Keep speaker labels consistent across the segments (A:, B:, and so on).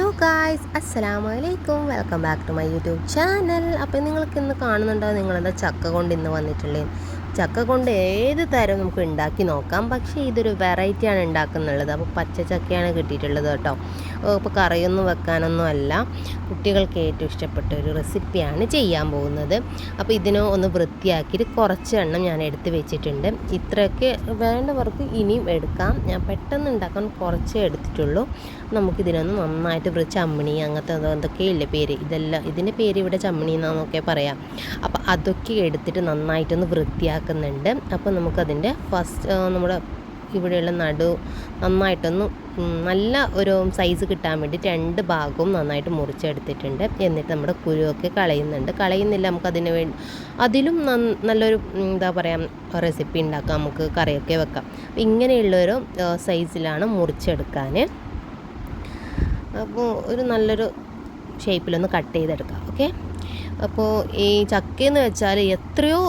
A: Hello guys, അസ്സലാമു അലൈക്കും. Welcome back to my YouTube channel. അപ്പോൾ നിങ്ങൾക്ക് ഇന്ന് കാണുന്നുണ്ടോ, നിങ്ങളെന്താ ചക്ക കൊണ്ട് ഇന്ന് വന്നിട്ടുള്ളത്? ചക്ക കൊണ്ട് ഏത് തരം നമുക്ക് ഉണ്ടാക്കി നോക്കാം. പക്ഷേ ഇതൊരു വെറൈറ്റിയാണ് ഉണ്ടാക്കുന്നുള്ളത്. അപ്പോൾ പച്ച ചക്കയാണ് കിട്ടിയിട്ടുള്ളത് കേട്ടോ. അപ്പോൾ കറിയൊന്നും വെക്കാനൊന്നും അല്ല, കുട്ടികൾക്ക് ഏറ്റവും ഇഷ്ടപ്പെട്ട ഒരു റെസിപ്പിയാണ് ചെയ്യാൻ പോകുന്നത്. അപ്പോൾ ഇതിനെ ഒന്ന് വൃത്തിയാക്കിയിട്ട് കുറച്ച് എണ്ണം ഞാൻ എടുത്ത് വെച്ചിട്ടുണ്ട്. ഇത്രയൊക്കെ വേണ്ടവർക്ക് ഇനിയും എടുക്കാം. ഞാൻ പെട്ടെന്ന് ഉണ്ടാക്കാൻ കുറച്ചേ എടുത്തിട്ടുള്ളൂ. നമുക്കിതിനൊന്ന് നന്നായിട്ട് ചമ്മണി അങ്ങനത്തെ എന്തൊക്കെയില്ലേ പേര്, ഇതിൻ്റെ പേര് ഇവിടെ ചമ്മണി എന്നാന്നൊക്കെ പറയാം. അപ്പോൾ അതൊക്കെ എടുത്തിട്ട് നന്നായിട്ടൊന്ന് വൃത്തിയാക്കുന്നുണ്ട്. അപ്പോൾ നമുക്കതിൻ്റെ ഫസ്റ്റ് നമ്മുടെ ഇവിടെയുള്ള നടു നന്നായിട്ടൊന്ന് നല്ല ഒരു സൈസ് കിട്ടാൻ വേണ്ടി രണ്ട് ഭാഗവും നന്നായിട്ട് മുറിച്ചെടുത്തിട്ടുണ്ട്. എന്നിട്ട് നമ്മുടെ കുരുവൊക്കെ കളയുന്നില്ല. നമുക്കതിന് വേണ്ടി അതിലും നല്ലൊരു എന്താ പറയുക റെസിപ്പി ഉണ്ടാക്കാം, നമുക്ക് കറിയൊക്കെ വെക്കാം. അപ്പോൾ ഇങ്ങനെയുള്ളൊരു സൈസിലാണ് മുറിച്ചെടുക്കാൻ. അപ്പോൾ ഒരു നല്ലൊരു ഷേപ്പിലൊന്ന് കട്ട് ചെയ്തെടുക്കാം. ഓക്കെ, അപ്പോൾ ഈ ചക്കയെന്ന് വെച്ചാൽ എത്രയോ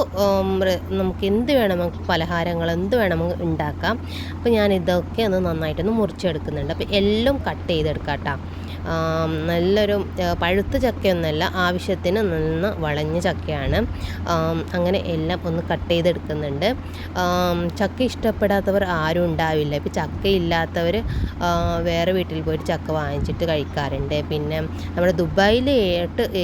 A: നമുക്ക് എന്ത് വേണം, നമുക്ക് പലഹാരങ്ങൾ എന്ത് വേണം നമുക്ക് ഉണ്ടാക്കാം. അപ്പോൾ ഞാൻ ഇതൊക്കെ ഒന്ന് നന്നായിട്ടൊന്ന് മുറിച്ചെടുക്കുന്നുണ്ട്. അപ്പോൾ എല്ലാം കട്ട് ചെയ്തെടുക്കാം കേട്ടോ. നല്ലൊരു പഴുത്ത ചക്കയൊന്നുമല്ല, ആവശ്യത്തിന് നിന്ന് വളഞ്ഞ ചക്കയാണ്. അങ്ങനെ എല്ലാം ഒന്ന് കട്ട് ചെയ്തെടുക്കുന്നുണ്ട്. ചക്ക ഇഷ്ടപ്പെടാത്തവർ ആരും ഉണ്ടാവില്ല. ഇപ്പോൾ ചക്കയില്ലാത്തവർ വേറെ വീട്ടിൽ പോയിട്ട് ചക്ക വാങ്ങിച്ചിട്ട് കഴിക്കാറുണ്ട്. പിന്നെ നമ്മുടെ ദുബായിൽ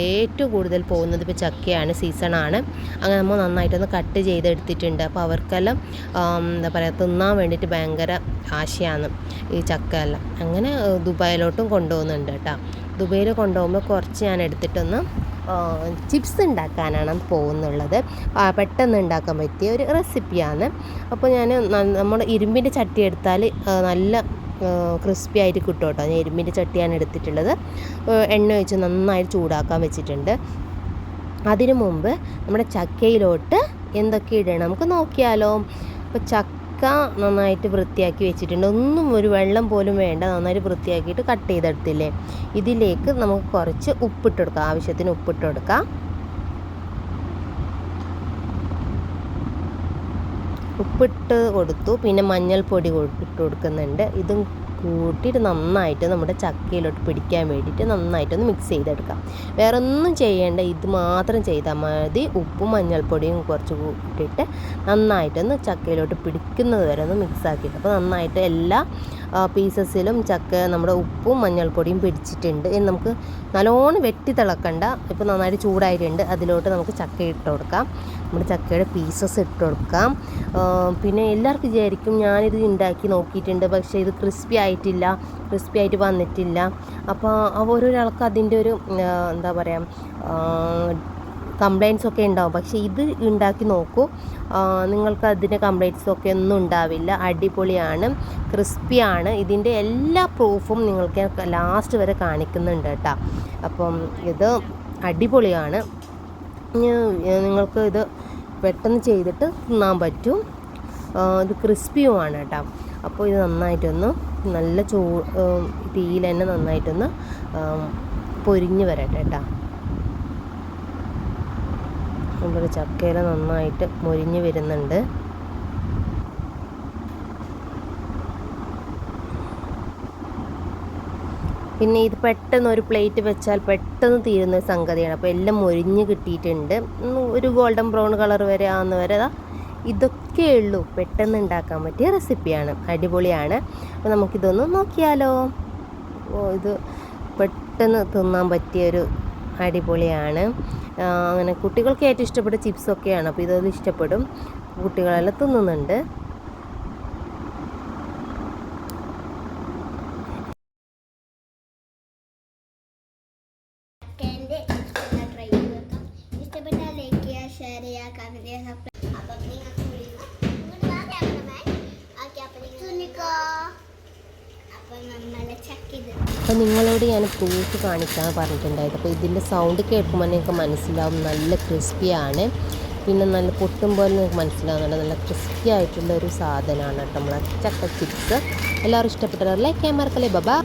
A: ഏറ്റവും കൂടുതൽ പോകുന്നത് ഇപ്പോൾ ചക്കയാണ്, സീസണാണ്. അങ്ങനെ നമ്മൾ നന്നായിട്ടൊന്ന് കട്ട് ചെയ്തെടുത്തിട്ടുണ്ട്. അപ്പോൾ അവർക്കെല്ലാം എന്താ പറയുക, തിന്നാൻ വേണ്ടിയിട്ട് ഭയങ്കര ആശയാണ് ഈ ചക്ക എല്ലാം. അങ്ങനെ ദുബായിലോട്ടും കൊണ്ടുപോകുന്നുണ്ട് കേട്ടോ. ദുബായിൽ കൊണ്ടുപോകുമ്പോൾ കുറച്ച് ഞാൻ എടുത്തിട്ടൊന്ന് ചിപ്സ് ഉണ്ടാക്കാനാണ് പോകുന്നുള്ളത്. പെട്ടെന്ന് ഉണ്ടാക്കാൻ പറ്റിയ ഒരു റെസിപ്പിയാണ്. അപ്പോൾ ഞാൻ നമ്മുടെ ഇരുമ്പിൻ്റെ ചട്ടി എടുത്താൽ നല്ല ക്രിസ്പി ആയിട്ട് കിട്ടും കേട്ടോ. ഞാൻ ഇരുമ്പിൻ്റെ ചട്ടിയാണ് എടുത്തിട്ടുള്ളത്. എണ്ണ ഒഴിച്ച് നന്നായിട്ട് ചൂടാക്കാൻ വെച്ചിട്ടുണ്ട്. അതിനു മുമ്പ് നമ്മുടെ ചക്കയിലോട്ട് എന്തൊക്കെ ഇടണം നമുക്ക് നോക്കിയാലോ. അപ്പോൾ ചക്ക നന്നായിട്ട് വൃത്തിയാക്കി വെച്ചിട്ടുണ്ട്. ഒന്നും ഒരു വെള്ളം പോലും വേണ്ട, നന്നായിട്ട് വൃത്തിയാക്കിയിട്ട് കട്ട് ചെയ്തെടുത്തില്ലേ. ഇതിലേക്ക് നമുക്ക് കുറച്ച് ഉപ്പിട്ട് കൊടുക്കാം, ആവശ്യത്തിന് ഉപ്പിട്ട് കൊടുക്കാം. ഉപ്പിട്ട് കൊടുത്തു. പിന്നെ മഞ്ഞൾപ്പൊടി ഇട്ട് കൊടുക്കുന്നുണ്ട്. ഇതും കൂട്ടിയിട്ട് നന്നായിട്ട് നമ്മുടെ ചക്കയിലോട്ട് പിടിക്കാൻ വേണ്ടിയിട്ട് നന്നായിട്ടൊന്ന് മിക്സ് ചെയ്തെടുക്കാം. വേറെ ഒന്നും ചെയ്യേണ്ട, ഇത് മാത്രം ചെയ്താൽ മതി. ഉപ്പും മഞ്ഞൾപ്പൊടിയും കുറച്ച് കൂട്ടിയിട്ട് നന്നായിട്ടൊന്ന് ചക്കയിലോട്ട് പിടിക്കുന്നത് വരെ ഒന്ന് മിക്സ് ആക്കിയിട്ട്, അപ്പോൾ നന്നായിട്ട് എല്ലാ പീസസിലും ചക്ക നമ്മുടെ ഉപ്പും മഞ്ഞൾപ്പൊടിയും പിടിച്ചിട്ടുണ്ട്. ഇനി നമുക്ക് നല്ലോണം വെട്ടി തിളക്കണ്ട. ഇപ്പോൾ നന്നായിട്ട് ചൂടായിട്ടുണ്ട്. അതിലോട്ട് നമുക്ക് ചക്ക ഇട്ട് കൊടുക്കാം. നമ്മുടെ ചക്കയുടെ പീസസ് ഇട്ട് കൊടുക്കാം. പിന്നെ എല്ലാവർക്കും വിചാരിക്കും ഞാനിത് ഉണ്ടാക്കി നോക്കിയിട്ടുണ്ട്, പക്ഷേ ഇത് ക്രിസ്പി ആയിട്ട് വന്നിട്ടില്ല. അപ്പോൾ ഓരോരാൾക്ക് അതിൻ്റെ ഒരു എന്താ പറയുക കംപ്ലയിൻസ് ഒക്കെ ഉണ്ടാവും. പക്ഷേ ഇത് ഉണ്ടാക്കി നോക്കൂ, നിങ്ങൾക്ക് അതിൻ്റെ കംപ്ലയിൻസൊക്കെ ഒന്നും ഉണ്ടാവില്ല. അടിപൊളിയാണ്, ക്രിസ്പിയാണ്. ഇതിൻ്റെ എല്ലാ പ്രൂഫും നിങ്ങൾക്ക് ലാസ്റ്റ് വരെ കാണിക്കുന്നുണ്ട് കേട്ടോ. അപ്പം ഇത് അടിപൊളിയാണ്. നിങ്ങൾക്ക് ഇത് പെട്ടെന്ന് ചെയ്തിട്ട് തിന്നാൻ പറ്റും. ഇത് ക്രിസ്പിയുമാണ് കേട്ടോ. അപ്പോൾ ഇത് നന്നായിട്ടൊന്ന് നല്ല തീയിൽ തന്നെ നന്നായിട്ടൊന്ന് പൊരിഞ്ഞ് വരട്ടെ കേട്ടോ. നമ്മുടെ ചക്കയില നന്നായിട്ട് മൊരിഞ്ഞ് വരുന്നുണ്ട്. പിന്നെ ഇത് പെട്ടെന്ന് ഒരു പ്ലേറ്റ് വെച്ചാൽ പെട്ടെന്ന് തീരുന്ന സംഗതിയാണ്. അപ്പോൾ എല്ലാം മൊരിഞ്ഞ് കിട്ടിയിട്ടുണ്ട്. ഒരു ഗോൾഡൻ ബ്രൗൺ കളർ വരെ ആവുന്ന വരെ ഇതൊക്കെ ഉള്ളൂ. പെട്ടെന്ന് ഉണ്ടാക്കാൻ പറ്റിയ റെസിപ്പിയാണ്, അടിപൊളിയാണ്. അപ്പോൾ നമുക്കിതൊന്ന് നോക്കിയാലോ. ഇത് പെട്ടെന്ന് തിന്നാൻ പറ്റിയൊരു അടിപൊളിയാണ്. അങ്ങനെ കുട്ടികൾക്ക് ഏറ്റവും ഇഷ്ടപ്പെട്ട ചിപ്സൊക്കെയാണ്. അപ്പോൾ ഇതൊന്നും ഇഷ്ടപ്പെടും, കുട്ടികളെല്ലാം തിന്നുന്നുണ്ട്. അപ്പോൾ നിങ്ങളോട് ഞാൻ പ്രൂഫ് കാണിക്കാൻ പറഞ്ഞിട്ടുണ്ടായത്. അപ്പോൾ ഇതിൻ്റെ സൗണ്ട് കേൾക്കുമ്പോൾ നിങ്ങൾക്ക് മനസ്സിലാവും നല്ല ക്രിസ്പിയാണ്. പിന്നെ നല്ല പൊട്ടുമ്പോൾ നിങ്ങൾക്ക് മനസ്സിലാവുന്നുണ്ട് നല്ല ക്രിസ്പി ആയിട്ടുള്ള ഒരു സാധനമാണ് കേട്ടോ നമ്മളെ ചക്ക ചിപ്സ്. എല്ലാവരും ഇഷ്ടപ്പെട്ടവർ ലൈക്ക് ചെയ്യാൻ മറക്കല്ലേ. ബൈ.